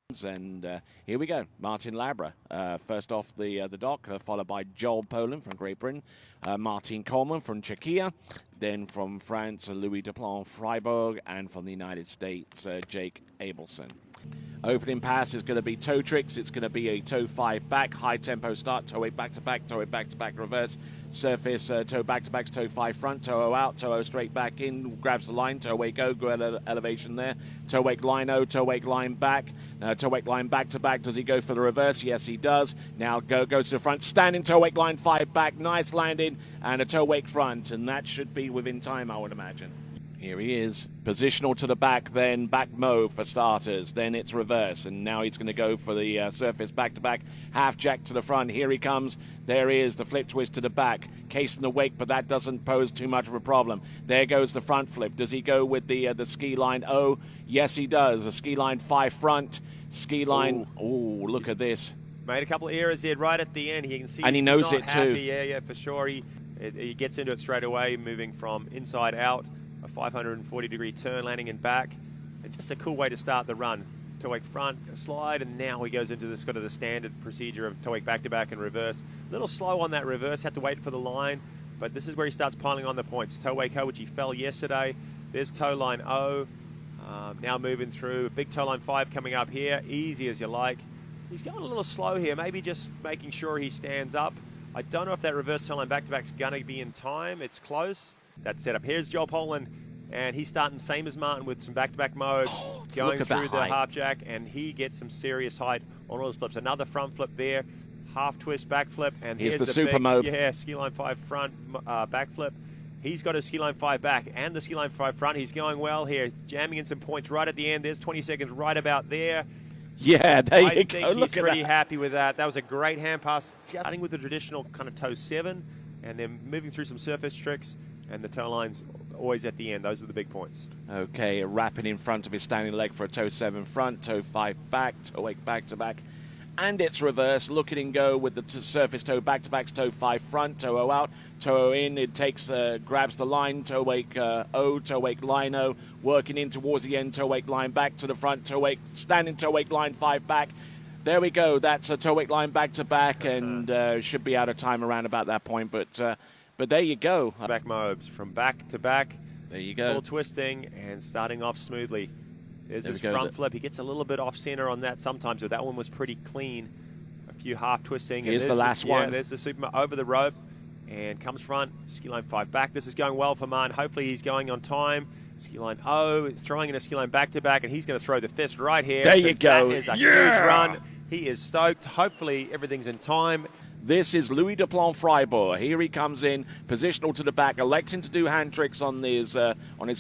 And here we go, Martin Labra, first off the dock, followed by Joel Poland from Great Britain, Martin Coleman from Czechia, then from France, Louis Duplan Freiburg, and from the United States, Jake Abelson. Opening pass is going to be toe tricks. It's going to be a toe 5 back, high tempo start, toe 8 back to back, toe 8 back to back reverse, surface, toe back to back, toe 5 front, toe 0 out, toe 0 straight back in, grabs the line, toe 8 go elevation there, toe 8 line 0, toe 8 line back, toe 8 line back to back. Does he go for the reverse? Yes, he does. Now goes to the front, standing toe 8 line 5 back, nice landing, and a toe 8 front, and that should be within time, I would imagine. Here he is, positional to the back, then back mode for starters, then it's reverse, and now he's going to go for the surface back-to-back, half jack to the front. Here he comes, there he is, the flip twist to the back, case in the wake, but that doesn't pose too much of a problem. There goes the front flip. Does he go with the ski line O? Yes, he does. A ski line 5 front, ski line, oh, look at this. Made a couple of errors there right at the end. He can see and he knows it too. Yeah, for sure. He gets into it straight away, moving from inside out. A 540-degree turn, landing and back, and just a cool way to start the run. Toe 8 front, a slide, and now he goes into this kind of the standard procedure of toe 8 back-to-back and reverse. A little slow on that reverse, had to wait for the line, but this is where he starts piling on the points. Toe 8 co, which he fell yesterday. There's toe line O, now moving through. Big toe line 5 coming up here, easy as you like. He's going a little slow here, maybe just making sure he stands up. I don't know if that reverse toe line back-to-back's going to be in time. It's close. That setup. Here's Joel Poland, and he's starting same as Martin with some back-to-back modes, going through the half jack, and he gets some serious height on all his flips. Another front flip there, half twist back flip, and here's the super big, mode. Yeah, ski line 5 front back flip. He's got his ski line 5 back and the ski line 5 front. He's going well here, jamming in some points right at the end. There's 20 seconds right about there. Yeah, there you go. I think he's pretty happy with that. That was a great hand pass, starting with the traditional kind of toe 7, and then moving through some surface tricks. And the toe line's always at the end. Those are the big points. Okay, wrapping in front of his standing leg for a toe 7 front, toe 5 back, toe 8 back to back. And it's reverse. Look at him go with the surface toe back to back, toe 5 front, toe 0 out, toe 0 in. It takes grabs the line, toe 8 O, toe 8 line O, working in towards the end, toe 8 line back to the front, toe 8, standing toe 8 line 5 back. There we go. That's a toe 8 line back to back, and should be out of time around about that point, but there you go. Back mobs from back to back. There you go. Full twisting and starting off smoothly. There's his front flip. He gets a little bit off center on that sometimes, but that one was pretty clean. A few half twisting. Here's the last one. Yeah, there's the super over the rope and comes front. Ski line 5 back. This is going well for Martin. Hopefully he's going on time. Ski line O, throwing in a ski line back to back, and he's going to throw the fist right here. There you go. That is a huge run. He is stoked. Hopefully everything's in time. This is Louis Duplan Freiburg. Here he comes in, positional to the back, electing to do hand tricks on his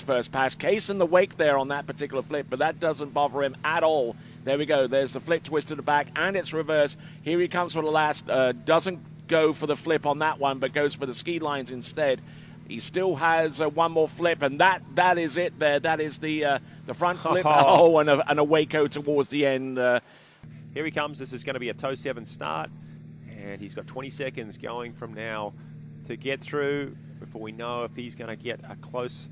first pass. Case in the wake there on that particular flip, but that doesn't bother him at all. There we go. There's the flip twist to the back, and it's reverse. Here he comes for the last. Doesn't go for the flip on that one, but goes for the ski lines instead. He still has one more flip, and that is it there. That is the front flip. Oh, and a Waco towards the end. Here he comes. This is going to be a toe 7 start. And he's got 20 seconds going from now to get through before we know if he's going to get a close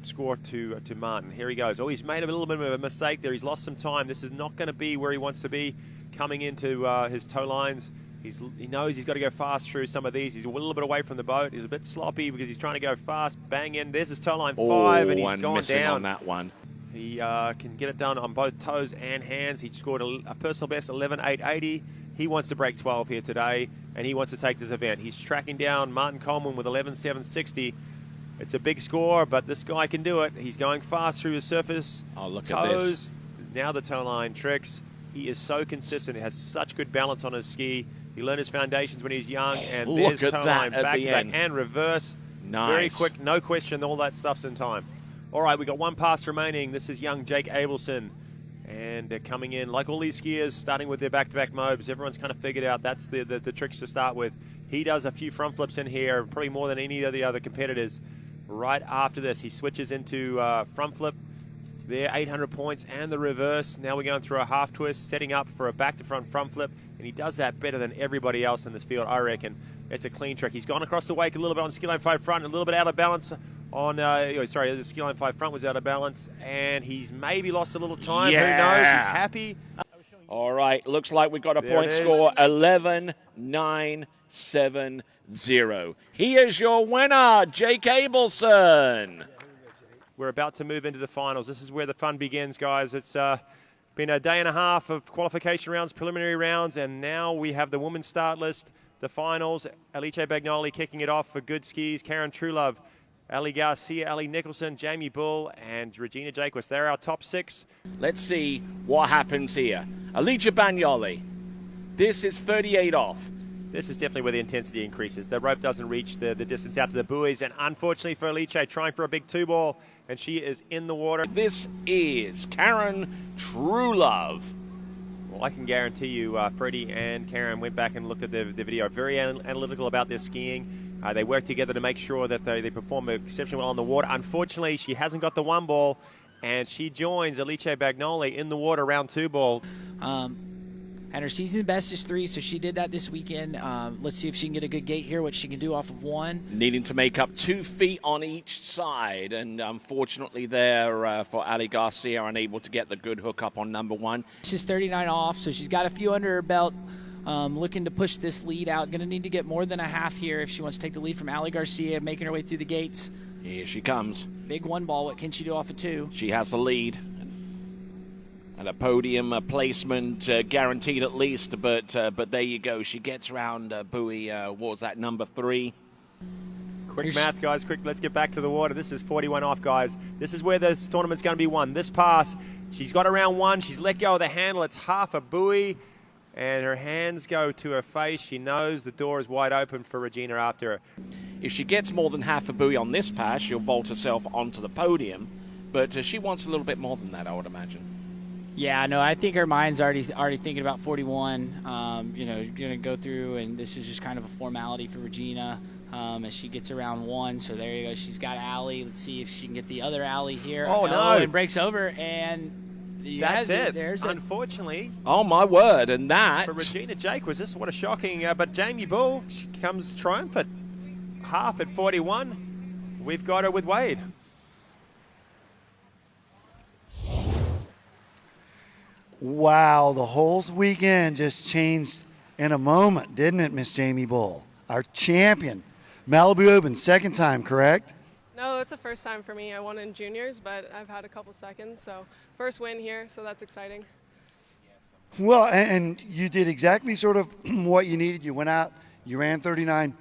score to Martin. Here he goes. Oh, he's made a little bit of a mistake there. He's lost some time. This is not going to be where he wants to be coming into his toe lines. He knows he's got to go fast through some of these. He's a little bit away from the boat. He's a bit sloppy because he's trying to go fast. Bang in. There's his toe line 5, and he's gone down on that one. He can get it done on both toes and hands. He scored a personal best 11.880. He wants to break 12 here today, and he wants to take this event. He's tracking down Martin Coleman with 11.760. It's a big score, but this guy can do it. He's going fast through the surface. Oh, look toes, at this. Now the toe line tricks. He is so consistent. He has such good balance on his ski. He learned his foundations when he was young, and there's toe line back to back and reverse. Nice. Very quick, no question. All that stuff's in time. All right, we got one pass remaining. This is young Jake Abelson. And they're coming in, like all these skiers, starting with their back-to-back mobs. Everyone's kind of figured out that's the tricks to start with. He does a few front flips in here, probably more than any of the other competitors. Right after this, he switches into front flip. There, 800 points, and the reverse. Now we're going through a half twist, setting up for a back-to-front front flip. And he does that better than everybody else in this field, I reckon. It's a clean trick. He's gone across the wake a little bit on ski line 5 front, a little bit out of balance on, sorry, the ski line 5 front was out of balance, and he's maybe lost a little time. Yeah. Who knows? He's happy. All right, looks like we've got a There point it is. score, 11-9-7-0. He is your winner, Jake Abelson. We're about to move into the finals. This is where the fun begins, guys. It's been a day and a half of qualification rounds, preliminary rounds, and now we have the women's start list, the finals. Alice Bagnoli kicking it off for good skis. Karen Truelove, Ali Garcia, Ali Nicholson, Jamie Bull, and Regina Jaquist. They're our top 6. Let's see what happens here. Alice Bagnoli, this is 38 off. This is definitely where the intensity increases. The rope doesn't reach the distance out to the buoys, and unfortunately for Alice, trying for a big 2-ball, and she is in the water. This is Karen Truelove. Well, I can guarantee you Freddie and Karen went back and looked at the video, very analytical about their skiing. They work together to make sure that they perform exceptionally well on the water. Unfortunately, she hasn't got the 1-ball, and she joins Alice Bagnoli in the water round 2-ball. And her season best is 3, so she did that this weekend. Let's see if she can get a good gate here, what she can do off of 1. Needing to make up 2 feet on each side, and unfortunately there for Ali Garcia, unable to get the good hook up on number 1. She's 39 off, so she's got a few under her belt. Looking to push this lead out. Going to need to get more than a half here if she wants to take the lead from Ali Garcia, making her way through the gates. Here she comes. Big 1-ball. What can she do off of 2? She has the lead. And a podium placement guaranteed at least, but there you go. She gets around buoy, what was that, number 3? Quick math, guys. Quick, let's get back to the water. This is 41 off, guys. This is where this tournament's going to be won. This pass, she's got around 1. She's let go of the handle. It's half a buoy, and her hands go to her face. She knows the door is wide open for Regina after her. If she gets more than half a buoy on this pass, she'll vault herself onto the podium, but she wants a little bit more than that, I would imagine. Yeah, no, I think her mind's already thinking about 41. Going to go through, and this is just kind of a formality for Regina as she gets around 1. So there you go. She's got Ali. Let's see if she can get the other Ali here. Oh, no. And breaks over, and that's it. There's unfortunately. Oh, my word. And that. For Regina Jaquist, what a shocking. But Jamie Bull, she comes triumphant. Half at 41. We've got her with Wade. Wow, the whole weekend just changed in a moment, didn't it, Miss Jamie Bull? Our champion. Malibu Open, 2nd time, correct? No, it's the first time for me. I won in juniors, but I've had a couple seconds, so first win here, so that's exciting. Well, and you did exactly sort of what you needed. You went out, you ran 39.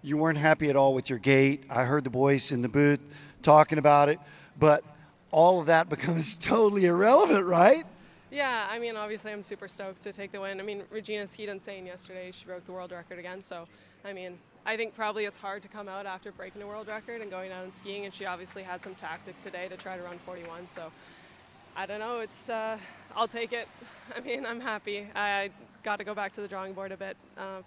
You weren't happy at all with your gait. I heard the boys in the booth talking about it, but all of that becomes totally irrelevant, right? Yeah, I mean, obviously I'm super stoked to take the win. I mean, Regina skied insane yesterday. She broke the world record again, so, I mean, I think probably it's hard to come out after breaking the world record and going out and skiing, and she obviously had some tactic today to try to run 41, so I don't know. It's I'll take it. I mean, I'm happy. I got to go back to the drawing board a bit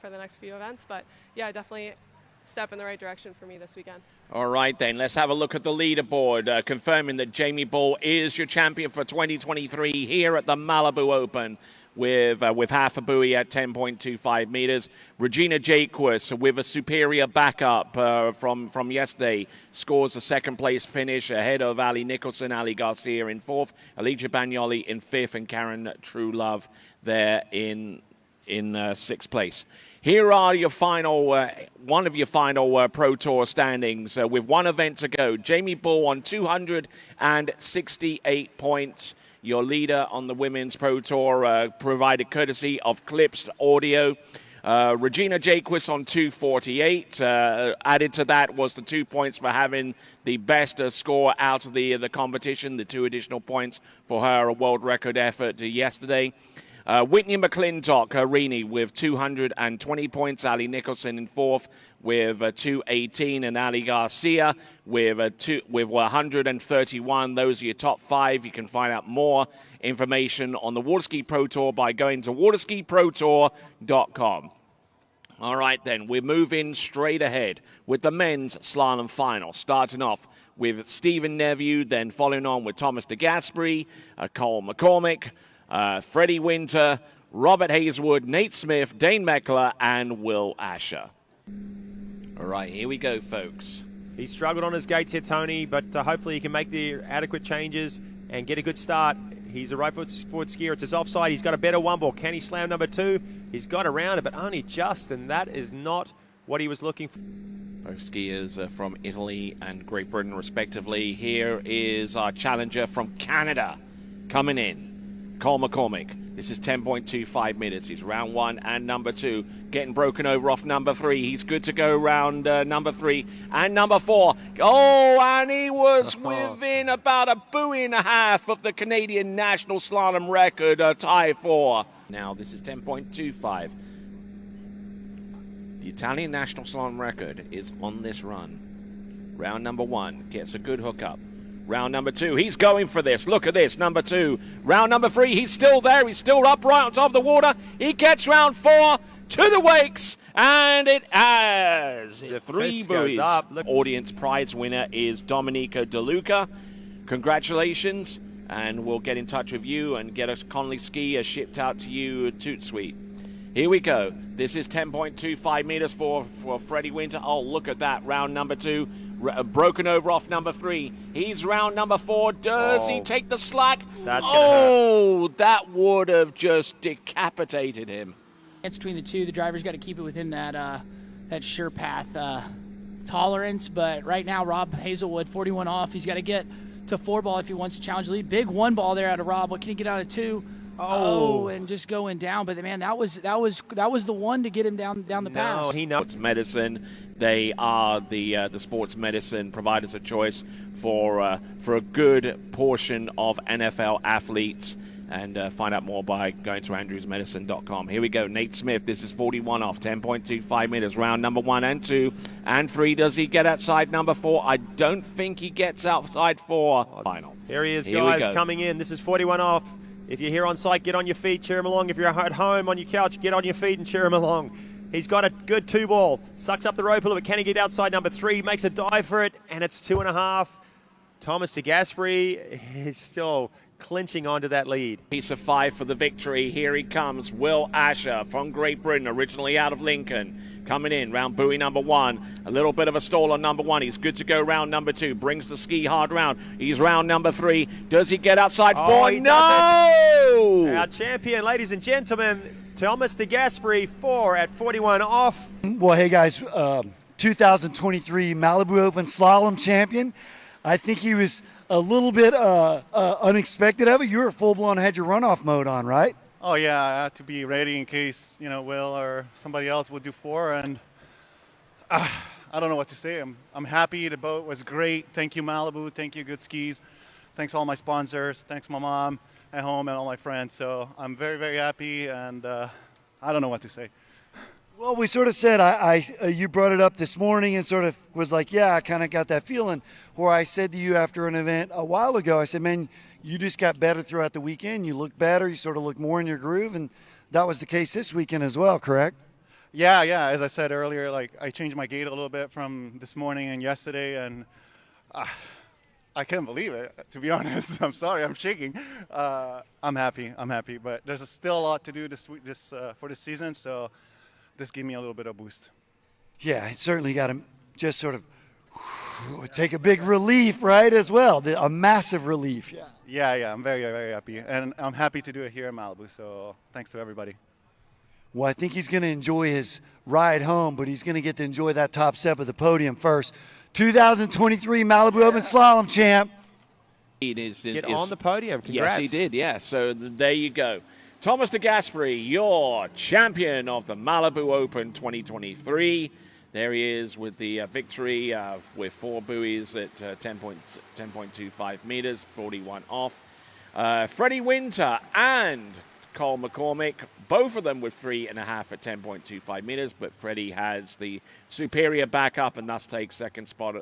for the next few events, but yeah, definitely step in the right direction for me this weekend. All right, then, let's have a look at the leaderboard, confirming that Jamie Bull is your champion for 2023 here at the Malibu Open with half a buoy at 10.25 meters. Regina Jaquist with a superior backup from yesterday scores a 2nd place finish ahead of Ali Nicholson, Ali Garcia in 4th, Alice Bagnoli in 5th, and Karen Truelove there in 6th place. Here are your final, one of your final Pro Tour standings with one event to go. Jamie Bull on 268 points. Your leader on the Women's Pro Tour, provided courtesy of Clips Audio. Regina Jaquist on 248. Added to that was the 2 points for having the best score out of the competition, the 2 additional points for her world record effort yesterday. Whitney McClintock, Rini, with 220 points. Ali Nicholson in 4th with 218, and Ali Garcia with 131. Those are your top 5. You can find out more information on the Waterski Pro Tour by going to waterskiprotour.com. All right, then, we're moving straight ahead with the men's slalom final, starting off with Stephen Neveu, then following on with Thomas de Gasperi, Cole McCormick, Freddie Winter, Robert Hazelwood, Nate Smith, Dane Meckler, and Will Asher. All right, here we go, folks. He struggled on his gates here, Tony, but hopefully he can make the adequate changes and get a good start. He's a right forward skier. It's his offside. He's got a better one ball. Can he slam number 2? He's got around it, but only just, and that is not what he was looking for. Both skiers from Italy and Great Britain, respectively. Here is our challenger from Canada coming in, Cole McCormick. This is 10.25 minutes. He's round 1 and number 2. Getting broken over off number 3. He's good to go round number 3 and number 4. Oh, and he was within about a buoy and a half of the Canadian national slalom record, tie for. Now, this is 10.25. The Italian national slalom record is on this run. Round number 1 gets a good hookup. Round number 2, he's going for this. Look at this, number 2. Round number 3, he's still there. He's still upright on top of the water. He gets round 4 to the wakes, and it has The 3 fist goes buoys. up. Look. Audience prize winner is Dominica DeLuca. Congratulations, and we'll get in touch with you and get a Conley ski shipped out to you, Toot Sweet. Here we go. This is 10.25 meters for Freddie Winter. Oh, look at that. Round number 2. Broken over off number 3. He's round number 4. Does he take the slack? That's gonna hurt. That would have just decapitated him. It's between the two. The driver's got to keep it within that sure path tolerance. But right now, Rob Hazelwood, 41 off. He's got to get to 4 ball if he wants to challenge the lead. Big 1 ball there out of Rob. What can he get out of 2? Oh, and just going down. But man, that was the one to get him down the pass. No, he knows. Sports medicine. They are the sports medicine providers of choice for a good portion of NFL athletes. And find out more by going to andrewsmedicine.com. Here we go. Nate Smith. This is 41 off. 10.25 meters. Round number 1 and 2 and 3. Does he get outside number 4? I don't think he gets outside 4. Final. Here he is, Here we guys, go. coming in. This is 41 off. If you're here on site, get on your feet, cheer him along. If you're at home on your couch, get on your feet and cheer him along. He's got a good 2 ball. Sucks up the rope a little bit. Can he get outside number 3? Makes a dive for it, and it's 2.5. Thomas de Gasperi is still clinching onto that lead. Piece of 5 for the victory. Here he comes. Will Asher from Great Britain, originally out of Lincoln. Coming in, round buoy number 1. A little bit of a stall on number 1. He's good to go round number 2. Brings the ski hard round. He's round number 3. Does he get outside 4? He No! Our champion, ladies and gentlemen, Thomas de Gasperi, 4 at 41 off. Well, hey, guys, 2023 Malibu Open Slalom champion. I think he was a little bit unexpected of it. You were full-blown had your runoff mode on, right? Oh yeah, I had to be ready in case Will or somebody else would do 4, and I don't know what to say. I'm happy. The boat was great. Thank you, Malibu. Thank you, Good Skis. Thanks all my sponsors. Thanks my mom at home and all my friends. So I'm very, very happy, and I don't know what to say. Well, we sort of said, you brought it up this morning and sort of was like, yeah, I kind of got that feeling, where I said to you after an event a while ago, I said, man, you just got better throughout the weekend. You look better. You sort of look more in your groove. And that was the case this weekend as well, correct? Yeah. As I said earlier, I changed my gait a little bit from this morning and yesterday, and I can't believe it, to be honest. I'm sorry, I'm shaking. I'm happy, but there's still a lot to do for this season, so this gave me a little bit of boost. Yeah, it certainly got to just sort of take a big relief, right, as well, a massive relief. Yeah, I'm very, very happy, and I'm happy to do it here in Malibu, so thanks to everybody. Well, I think he's going to enjoy his ride home, but he's going to get to enjoy that top step of the podium first. 2023 Malibu Open Slalom champ. Get on the podium. Congrats. Yes, he did, yeah. So there you go. Thomas de Gasperi, your champion of the Malibu Open 2023. There he is with the victory with 4 buoys at 10.25 meters, 41 off. Freddie Winter and Cole McCormick, both of them with 3.5 at 10.25 meters, but Freddie has the superior backup and thus takes second spot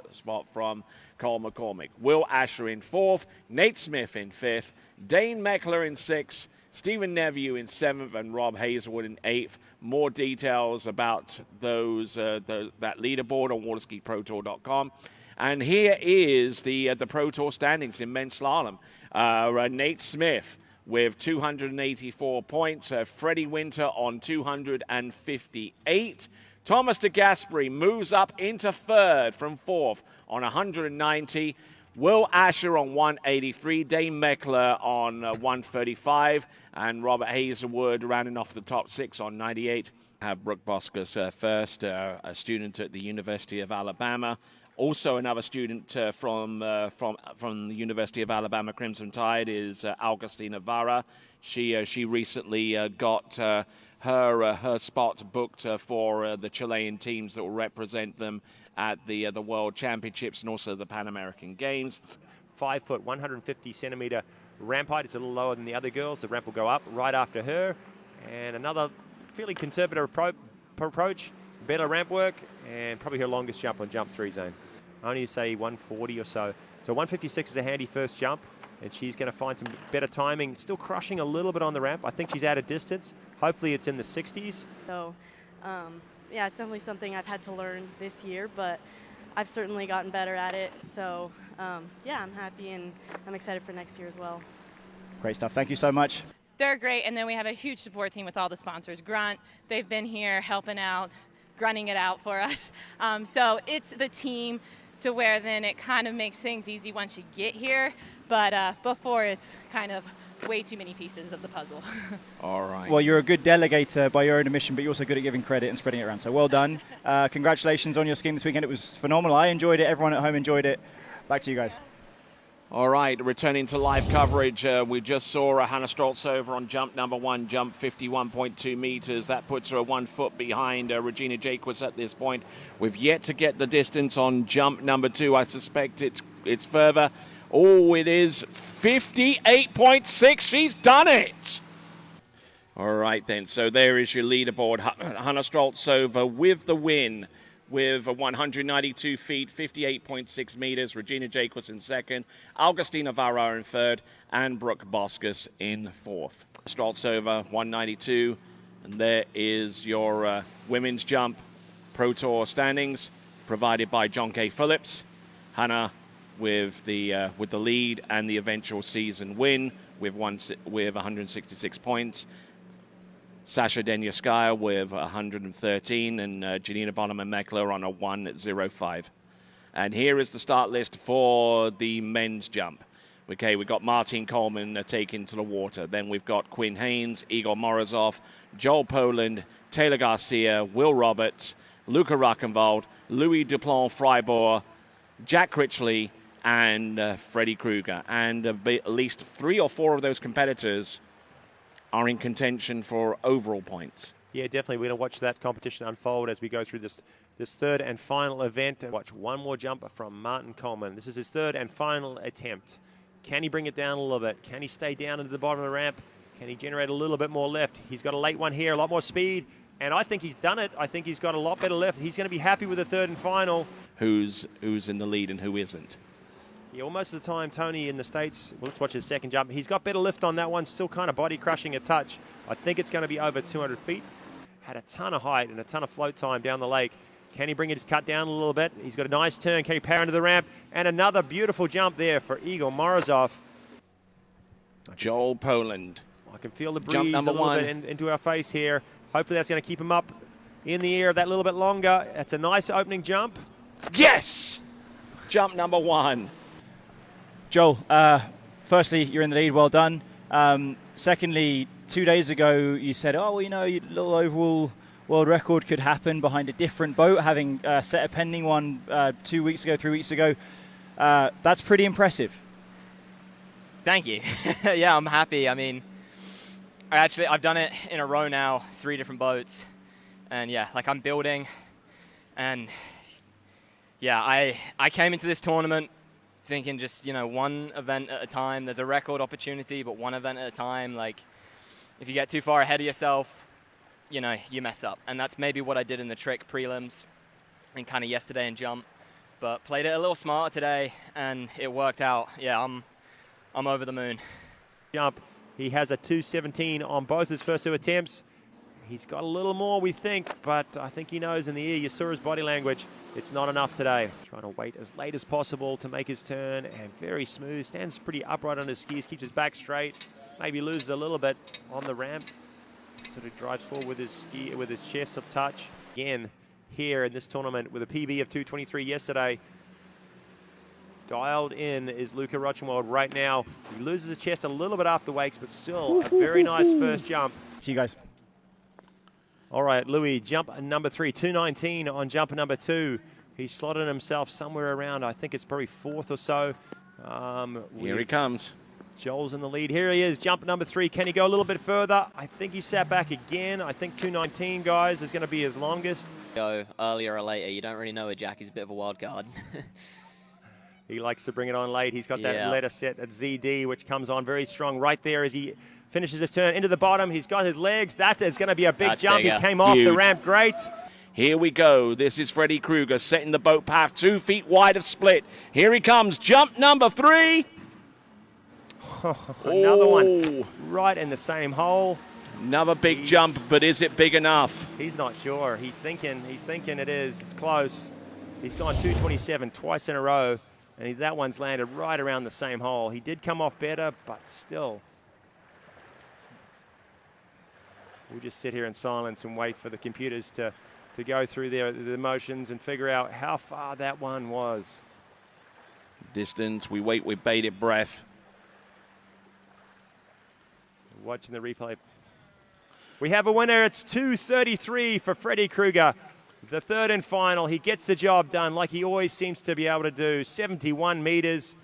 from Cole McCormick. Will Asher in 4th, Nate Smith in 5th, Dane Meckler in 6th, Stephen Neville in 7th, and Rob Hazelwood in 8th. More details about that leaderboard on waterskiprotour.com. And here is the Pro Tour standings in men's slalom. Nate Smith with 284 points. Freddie Winter on 258. Thomas de Gasperi moves up into third from fourth on 190. Will Asher on 183, Dane Meckler on 135, and Robert Hazelwood rounding off the top six on 98. Have Brooke Boskus first, a student at the University of Alabama. Also, another student from the University of Alabama Crimson Tide is Augustina Vara. She recently got her spot booked for the Chilean teams that will represent them at the World Championships and also the Pan American Games. 5 foot, 150 centimeter ramp height. It's a little lower than the other girls. The ramp will go up right after her. And another fairly conservative approach, better ramp work, and probably her longest jump on jump 3 zone. Only say 140 or so. So 156 is a handy first jump, and she's going to find some better timing. Still crushing a little bit on the ramp. I think she's out of distance. Hopefully it's in the 60s. So, yeah, it's definitely something I've had to learn this year, but I've certainly gotten better at it. So, yeah, I'm happy and I'm excited for next year as well. Great stuff. Thank you so much. They're great, and then we have a huge support team with all the sponsors. Grunt, they've been here helping out, grunting it out for us. So it's the team to where then it kind of makes things easy once you get here, but before it's kind of way too many pieces of the puzzle. All right. Well, you're a good delegator by your own admission, but you're also good at giving credit and spreading it around. So well done. Congratulations on your skiing this weekend. It was phenomenal. I enjoyed it. Everyone at home enjoyed it. Back to you guys. All right, returning to live coverage, we just saw Hannah Stroltzover on jump number 1, jump 51.2 meters. That puts her 1 foot behind Regina Jacques at this point. We've yet to get the distance on jump number 2. I suspect it's further. Oh, it is 58.6. She's done it. All right, then. So there is your leaderboard. Hannah Stroltzover with the win, with 192 feet, 58.6 meters. Regina Jacques in second, Augustina Vara in third, and Brooke Boskus in fourth. Stroltzover, 192. And there is your women's jump Pro Tour standings provided by John K. Phillips. Hannah with the lead and the eventual season win with 166 points. Sasha Denyaskaya with 113, and Janina Bonneman-Meckler on a 105. And here is the start list for the men's jump. Okay, we've got Martin Coleman taken to the water. Then we've got Quinn Haynes, Igor Morozov, Joel Poland, Taylor Garcia, Will Roberts, Luca Rockenwald, Louis Duplon-Freibourg, Jack Critchley, and Freddie Kruger. And at least 3 or 4 of those competitors are in contention for overall points. Yeah, definitely. We're going to watch that competition unfold as we go through this third and final event. And watch one more jump from Martin Coleman. This is his third and final attempt. Can he bring it down a little bit? Can he stay down into the bottom of the ramp? Can he generate a little bit more lift? He's got a late one here, a lot more speed, and I think he's done it. I think he's got a lot better lift. He's going to be happy with the third and final. Who's in the lead and who isn't? Yeah, well, most of the time, Tony in the States, well, let's watch his second jump. He's got better lift on that one, still kind of body crushing a touch. I think it's going to be over 200 feet. Had a ton of height and a ton of float time down the lake. Can he bring his cut down a little bit? He's got a nice turn. Can he power into the ramp? And another beautiful jump there for Igor Morozov. Joel Poland. I can feel the breeze Jump a number little 1. bit into our face here. Hopefully that's going to keep him up in the air that little bit longer. That's a nice opening jump. Yes! Jump number 1. Joel, firstly, you're in the lead. Well done. Secondly, 2 days ago, you said, oh, well, you know, a little overall world record could happen behind a different boat, having set a pending one 2 weeks ago, 3 weeks ago. That's pretty impressive. Thank you. Yeah, I'm happy. I mean, I've done it in a row now, 3 different boats. And yeah, like I'm building. And yeah, I came into this tournament thinking just, you know, one event at a time. There's a record opportunity, but one event at a time. Like, if you get too far ahead of yourself, you know, you mess up. And that's maybe what I did in the trick prelims and kind of yesterday in jump. But played it a little smarter today, and it worked out. Yeah, I'm over the moon. Jump. He has a 217 on both his first 2 attempts. He's got a little more, we think, but I think he knows in the air. You saw his body language. It's not enough today. Trying to wait as late as possible to make his turn, and very smooth. Stands pretty upright on his skis, keeps his back straight. Maybe loses a little bit on the ramp. Sort of drives forward with his ski, with his chest of touch. Again, here in this tournament with a PB of 2:23 yesterday. Dialed in is Luca Rochenwald right now. He loses his chest a little bit after the wakes, but still a very nice first jump. See you guys. All right, Louis, jump number 3, 2:19 on jump number 2. He's slotted himself somewhere around, I think it's probably 4th or so. Here he comes. Joel's in the lead. Here he is, jump number 3. Can he go a little bit further? I think he sat back again. I think 2:19, guys, is going to be his longest. Go earlier or later. You don't really know with Jack. He's a bit of a wild card. He likes to bring it on late. He's got that Yeah. letter set at ZD, which comes on very strong right there as he finishes his turn into the bottom. He's got his legs. That is going to be a big That's jump. bigger. He came off the Huge. ramp great. Here we go. This is Freddie Krueger setting the boat path 2 feet wide of split. Here he comes. Jump number 3. Another one right in the same hole. Another big jump, but is it big enough? He's not sure. He's thinking it is. It's close. He's gone 2:27 twice in a row, and that one's landed right around the same hole. He did come off better, but still. We'll just sit here in silence and wait for the computers to go through the motions and figure out how far that one was. Distance, we wait with bated breath. Watching the replay. We have a winner. It's 2:33 for Freddie Krueger. The third and final. He gets the job done like he always seems to be able to do. 71 meters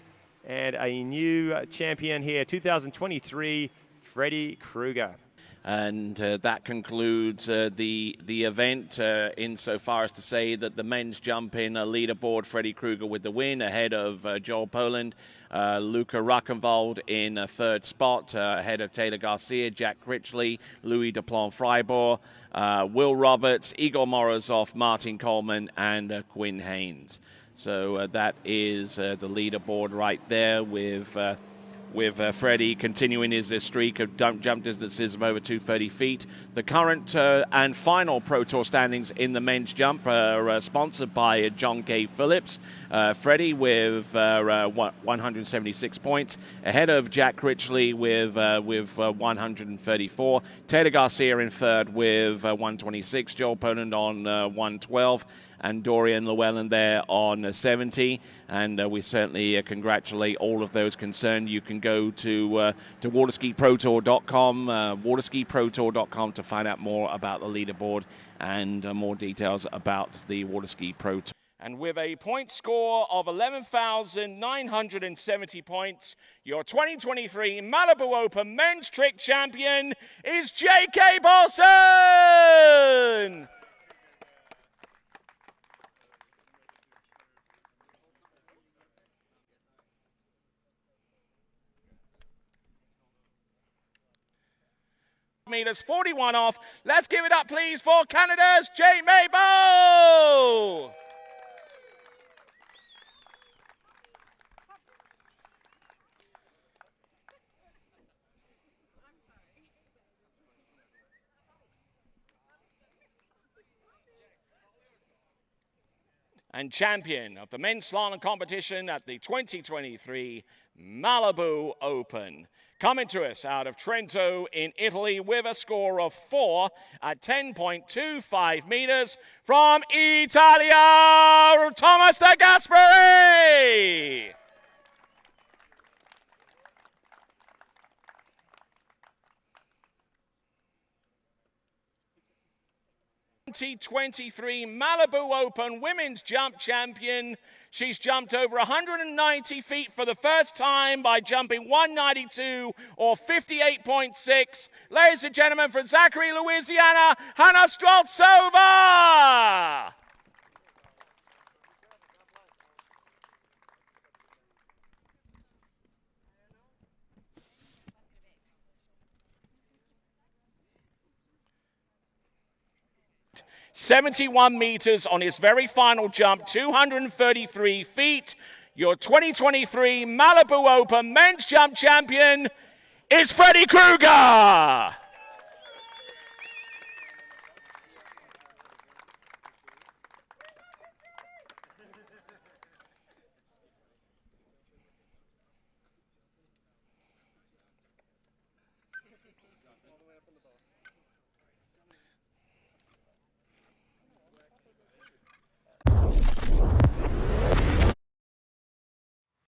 and a new champion here. 2023, Freddie Krueger. And that concludes the event insofar as to say that the men's jump in leaderboard, Freddie Krueger with the win ahead of Joel Poland, Luca Ruckenwald in third spot ahead of Taylor Garcia, Jack Critchley, Louis Duplon-Freiburg, Will Roberts, Igor Morozov, Martin Coleman, and Quinn Haynes. So that is the leaderboard right there with Freddie continuing his streak of jump distances of over 230 feet. The current and final Pro Tour standings in the men's jump are sponsored by John K. Phillips. Freddie with 176 points, ahead of Jack Critchley with 134. Taylor Garcia in third with 126. Joel Poland on 112. And Dorian Llewellyn there on 70. And we certainly congratulate all of those concerned. You can go to waterskiprotour.com, waterskiprotour.com to find out more about the leaderboard and more details about the Waterski Pro Tour. And with a point score of 11,970 points, your 2023 Malibu Open Men's Trick Champion is J.K. Bolson! Meters 41 off. Let's give it up, please, for Canada's Jay Mabel. And champion of the men's slalom competition at the 2023 Malibu Open. Coming to us out of Trento in Italy with a score of 4 at 10.25 meters from Italia, Thomas De Gasperi. 2023 Malibu Open Women's Jump Champion. She's jumped over 190 feet for the first time by jumping 192 or 58.6. Ladies and gentlemen, from Zachary, Louisiana, Hannah Streltsova! 71 meters on his very final jump, 233 feet. Your 2023 Malibu Open Men's Jump Champion is Freddie Krueger.